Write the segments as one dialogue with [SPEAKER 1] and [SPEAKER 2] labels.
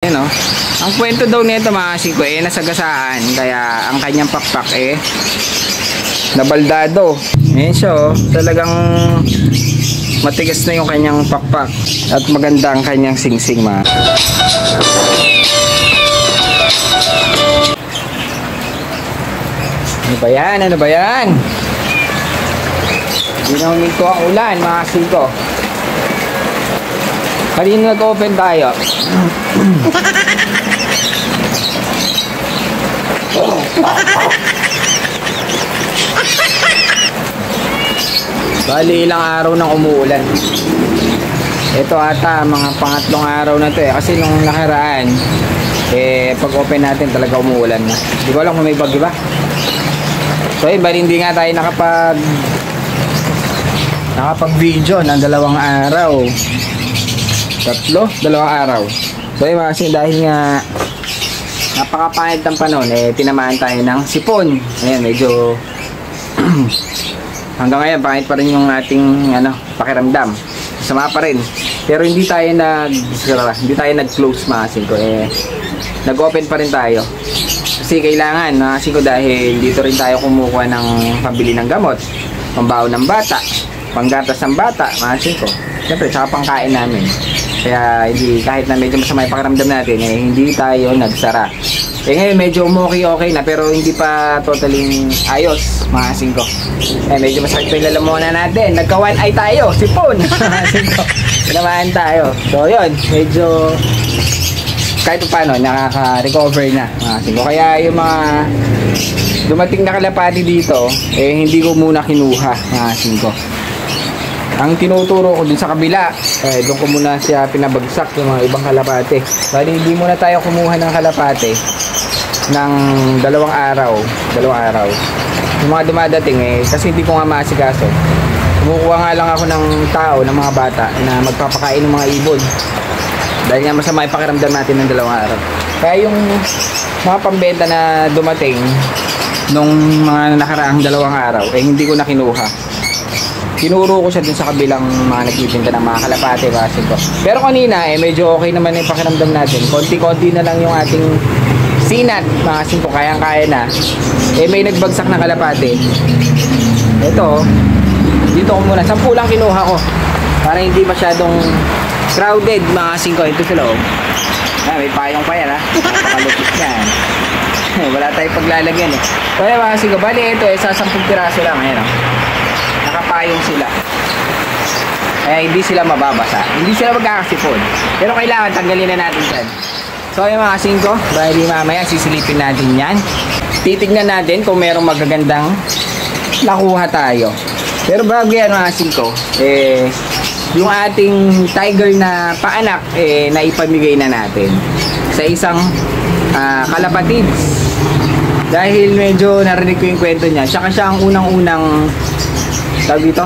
[SPEAKER 1] Ayan o. Ang kwento daw nito mga kasiko nasagasaan. Kaya ang kanyang pakpak nabaldado. Ayan siya o. Talagang matigas na yung kanyang pakpak. At maganda ang kanyang singsing mga. Ano ba yan? Ano ba yan? Hindi na huminto ang ulan mga kasiko. Kanina nag-open tayo. Bali ilang araw nang umuulan. Ito ata mga pangatlong araw na to kasi nung nakaraan pag open natin talaga umuulan na. Hindi ko alam kung may bagyo ba. So bali hindi nga tayo nakapag video ng 2 araw. 2 araw. So kasi dahil nga napakapangit ng panahon tinamaan tayo ng sipon. Ayan, medyo hanggang ngayon pangit pa rin yung ating pakiramdam. Sama pa rin. Pero hindi tayo nag-close mga kasiko. Nag-open pa rin tayo. Kasi kailangan mga kasiko dahil dito rin tayo kumukuha ng pambili ng gamot, pambaon ng bata, panggatas ng bata mga kasiko. Siyempre tsaka pangkain namin. Kaya hindi, kahit na medyo masama yung pakiramdam natin hindi tayo nagsara. Ngayon medyo okay na pero hindi pa totally ayos mga kasingko. Medyo masakit pa yung lalamunan natin. Nagka-one eye tayo, sipon. Tinamaan tayo. So yun, medyo kahit paano nakaka-recover na mga kasingko. Kaya yung mga dumating na kalapati dito hindi ko muna kinuha mga kasingko. Ang tinuturo ko dun sa kabila, doon ko muna siya pinabagsak yung mga ibang kalapate. Bali, hindi muna tayo kumuha ng kalapate ng 2 araw. Yung mga dumadating kasi hindi ko nga maasikaso. Kumukuha nga lang ako ng tao, ng mga bata na magpapakain ng mga ibon. Dahil nga masama yung pakiramdam natin ng 2 araw. Kaya yung mga pambenta na dumating nung mga nakaraang 2 araw, hindi ko na kinuha. Tinuro ko siya dun sa kabilang mga nagtitinda ng mga kalapate kasi ko. Pero kanina medyo okay naman yung pakiramdam natin. Konti-konti na lang yung ating sinat mga kasingko, kayang-kaya na. May nagbagsak na kalapate. Ito, dito ko muna. 10 lang kinuha ko. Para hindi masyadong crowded mga kasingko. Ito sa loob. May payong pa yan ha. Napakalupit yan. Wala tayong paglalagyan Kaya mga kasingko, bali ito sa 10 piraso lang. Ayan nakapayong sila. Hindi sila mababasa. Hindi sila magkakasipon. Pero kailangan tanggalin na natin dyan. So yung mga kasingko, bali mamaya sisilipin natin yan. Titignan natin kung merong magagandang nakuha tayo. Pero bago yan mga kasingko, yung ating tiger na paanak naipamigay na natin sa isang kalapatids. Dahil medyo narinig ko yung kwento niya. Tsaka siya ang unang-unang tawag dito,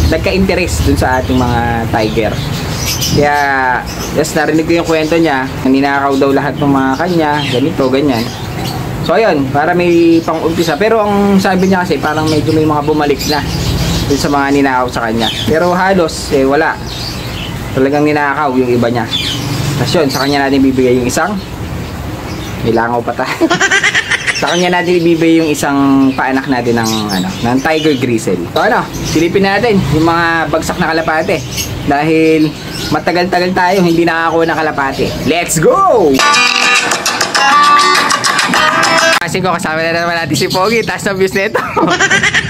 [SPEAKER 1] nagka-interest dun sa ating mga tiger. Kaya yes, narinig ko yung kwento niya, ninakaw daw lahat ng mga kanya, ganito, ganyan. So ayun, para may pang-umpisa. Pero ang sabi niya kasi parang medyo may mga bumalik na dun sa mga ninakaw sa kanya. Pero halos wala. Talagang ninakaw yung iba niya. Tapos yun, sa kanya natin bibigay yung isang nilangaw pa tayo. Sa kanya natin ibibigay yung isang paanak natin ng tiger grizzle. So silipin natin yung mga bagsak na kalapate. Dahil matagal-tagal tayo hindi nakakakuha ng kalapate. Let's go! Kasi ko kasama na naman natin si Pogi. Taas na views nito.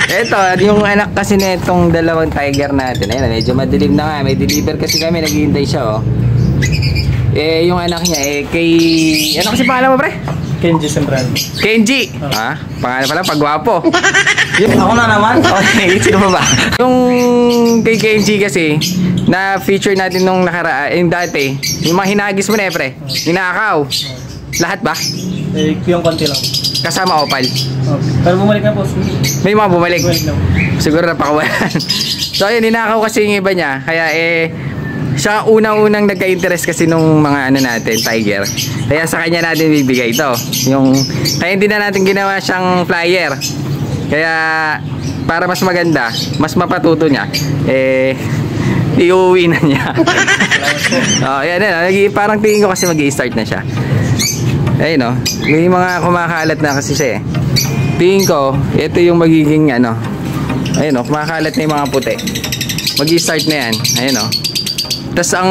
[SPEAKER 1] Ito, yung anak kasi netong 2 tiger natin. Ayun, medyo madilim na nga. May deliver kasi kami, naghihintay siya yung anak niya kay... Ano kasi pangalan mo pre?
[SPEAKER 2] Kenji Sempran.
[SPEAKER 1] Kenji! Pangalan pala, pagwapo.
[SPEAKER 2] Ako na naman.
[SPEAKER 1] Okay, sino ba? Yung kay Kenji kasi, na feature natin nung nakaraan, yung dati, yung mga hinagis mo na pre, ninakaw. Lahat ba?
[SPEAKER 2] Yung konti lang.
[SPEAKER 1] Kasama opal.
[SPEAKER 2] Okay. Pero bumalik na po.
[SPEAKER 1] May mga bumalik.
[SPEAKER 2] Bumalik na po.
[SPEAKER 1] Siguro napakawalan. So ayun, ninakaw kasi yung iba niya. Kaya siya unang-unang nagka-interest kasi nung mga natin, tiger. Kaya sa kanya natin bibigay ito. Kaya hindi na natin ginawa siyang flyer. Kaya para mas maganda, mas mapatuto niya, iuwi na niya. Oh, yan. Parang tingin ko kasi mag-i-start na siya. Ayun, no? May mga kumakalat na kasi siya eh. Tingin ko, ito yung magiging ano. Ayun, no? Kumakalat na yung mga puti. Mag-i-start na yan. Ayun, no? Tapos ang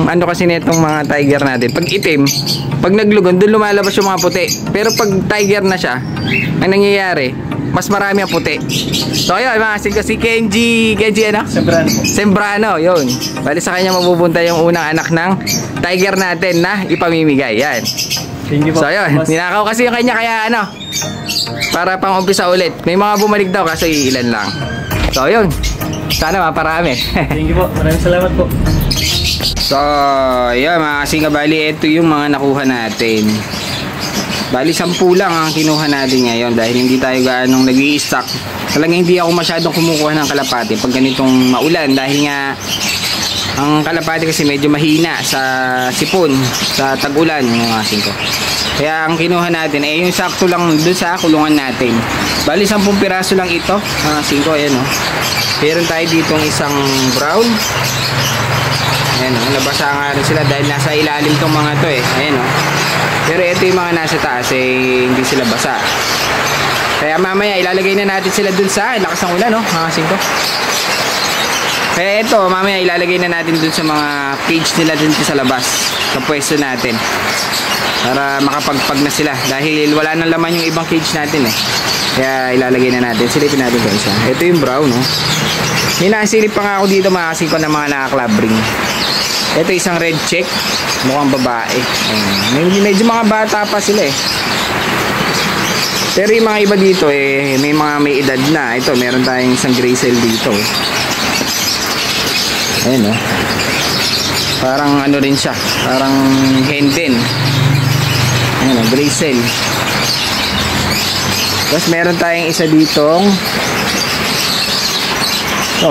[SPEAKER 1] ano kasi nitong mga tiger natin, pag itim, pag naglugon, doon lumalabas yung mga puti. Pero pag tiger na siya, ang nangyayari, mas marami ang puti. So ayun, mga si Kenji ano?
[SPEAKER 2] Sembrano po.
[SPEAKER 1] Sembrano, yun. Bali sa kanya mapupunta yung unang anak ng tiger natin na ipamimigay. Yan.
[SPEAKER 2] Thank you po.
[SPEAKER 1] So ayun, ninakaw kasi yung kanya kaya ano, para pang umpisa ulit. May mga bumalik daw kasi ilan lang. So ayun, sana maparami.
[SPEAKER 2] Thank you po. Maraming salamat po.
[SPEAKER 1] So, yeah, mga kasinga, bali, ito yung mga nakuha natin. Bali, 10 lang ang kinuha natin ngayon dahil hindi tayo gaanong nag-i-stock. Talagang hindi ako masyadong kumukuha ng kalapati pag ganitong maulan dahil nga ang kalapati kasi medyo mahina sa sipon, sa tag-ulan yung asin ko. Kaya ang kinuha natin ay yung sakto lang doon sa kulungan natin. Bali, 10 piraso lang ito, mga asin ko, ayan o. Meron tayo ditong isang brown. Ayan o, nabasa nga rin sila dahil nasa ilalim tong mga to eh. Ayan o. Pero ito yung mga nasa taas eh, hindi sila basa. Kaya mamaya ilalagay na natin sila dun sa lakas ng ulan, no? Mga singko. Kaya ito, mamaya ilalagay na natin dun sa mga cage nila dun sa labas, sa pwesto natin. Para makapagpag na sila. Dahil wala nang laman yung ibang cage natin eh. Kaya ilalagay na natin. Silipin natin ito isa. Ito yung brown, no? May nasilip pa nga ako dito mga singko ng mga naka-club ring. Ito isang red check. Mukhang babae. Medyo mga bata pa sila eh. Pero yung mga iba dito eh, may mga may edad na. Ito, meron tayong isang gray cell dito. Ayan o. Parang ano rin siya. Parang hen din. Ayan o, gray cell. Tapos meron tayong isa ditong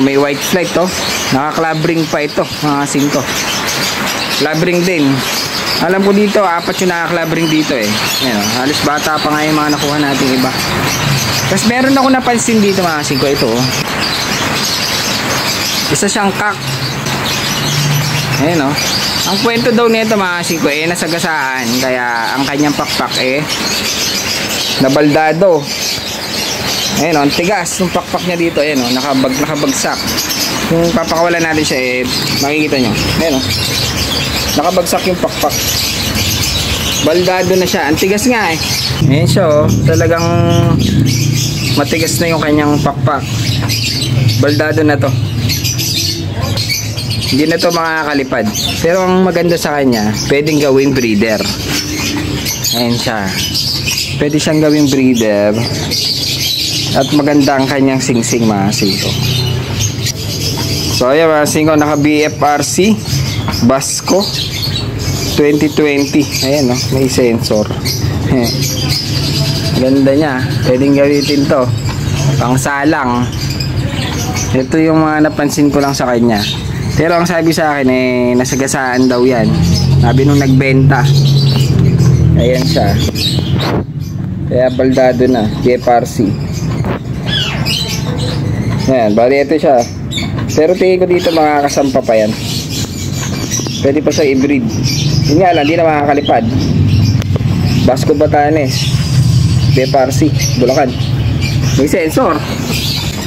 [SPEAKER 1] may white flight to. Naka-club ring pa ito. Mga 5. Club ring din. Alam ko dito, 4 yung naka-club ring dito eh. Ayan, halos bata pa nga yung mga nakuha natin iba. Tapos meron ako napansin dito mga 5 ito. Isa siyang kak. Ayan o. Ang kwento daw nito mga 5 eh, nasagasaan. Kaya ang kanyang pakpak eh, nabaldado. Ayan o, ang tigas ng pakpak niya dito. Ayan o, nakabagsak. Kung papakawalan natin siya eh, makikita nyo. Ayan o. Nakabagsak yung pakpak. Baldado na siya. Ang tigas nga eh. Ayan siya oh. Talagang matigas na yung kanyang pakpak. Baldado na to. Hindi na to makakalipad. Pero ang maganda sa kanya, pwedeng gawing breeder. Ayan siya. Pwede siyang gawing breeder. At maganda ang kanyang singsing mga singko. So ayan mga singko, naka BFRC Basco 2020. Ayan no, may sensor. Ganda niya. Pwedeng gamitin to pang salang. Ito yung mga napansin ko lang sa kanya. Pero ang sabi sa akin eh, nasagasaan daw yan. Sabi nung nagbenta. Ayan siya. Kaya baldado na, BFRC. Ayan, bali ito siya. Pero tingin ko dito makakasampa pa yan. Pwede pa siya i-breed. Yun nga lang, di na makakalipad. Basco Batanes, BFRC, Bulacan. May sensor.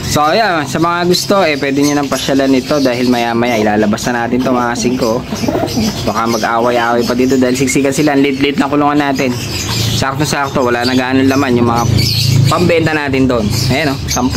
[SPEAKER 1] So ayan, sa mga gusto pwede nyo nang pasyalan ito dahil maya maya ilalabas na natin ito mga 5. Baka mag-away-away pa dito dahil siksikan sila. Lit-lit na kulungan natin. Sakto-sakto, wala na gaano laman yung mga pambenta natin doon. Ayan o, 10.